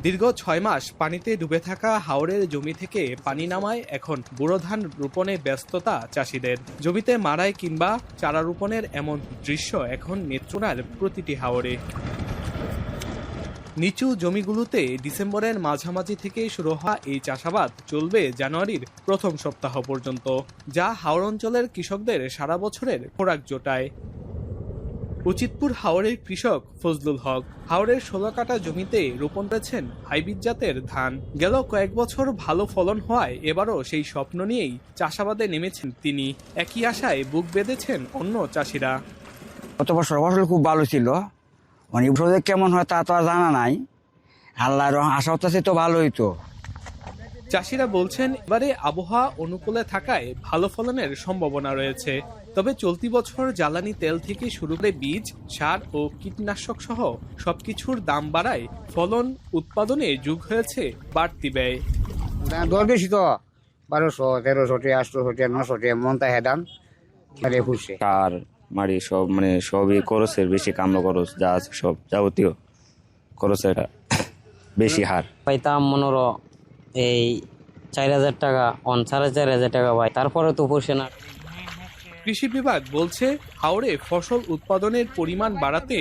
দীর্ঘ 6 মাস পানিতে ডুবে থাকা হাওরের জমি থেকে পানি নামায় এখন বোরো ধান রোপণে ব্যস্ততা চাষিদের। জমিতে মাড়াই কিংবা চারা রোপণের এমন দৃশ্য এখন নেত্রকোনার প্রতিটি হাওরে। নিচু জমিগুলোতে ডিসেম্বরের মাঝামাঝি থেকে শুরু হওয়া এই চাষাবাদ চলবে জানুয়ারির প্রথম সপ্তাহ পর্যন্ত, যা হাওর অঞ্চলের কৃষকদের সারা বছরের খোরাক জোটায়। উচিতপুর হাওরের কৃষক ফজলুল হক হাওরের 16 কাঠা জমিতে রোপণ করেছেন হাইব্রিড জাতের ধান। গেল কয়েক বছর ভালো ফলন হওয়ায় এবারও সেই স্বপ্ন নিয়েই চাষাবাদে নেমেছেন তিনি। একই আশায় বুক বেঁধেছেন অন্য চাষিরা। গত বছর ফসল খুব ভালো ছিল, মানে বছর কেমন হয় তা তো আর জানা নাই। আল্লাহর আশা হচ্ছে তো ভালো হইতো। চাষিরা বলছেন এবারে আবহাওয়া অনুকূলে থাকায় ভালো ফলনের সম্ভাবনা রয়েছে। তবে চলতি বছর জ্বালানি তেল থেকে শুরু করে বীজ, সার ও কীটনাশক সহ সবকিছুর দাম বাড়ায় ফলন উৎপাদনে যোগ হয়েছে বাড়তি ব্যয়। দর বেশি তো 1200, 1300, 800, 900 মন তা হেদান খুশি। সার মাড়ি সব মানে সবই খরচের বেশি, কামলা খরচ যা আছে সব যাবতীয় খরচের বেশি হার। পাইতাম মনোরো এই 4000 টাকা, 4500 টাকা পাই, তারপরে তো পোষে না। কৃষি বিভাগ বলছে হাওরে ফসল উৎপাদনের পরিমাণ বাড়াতে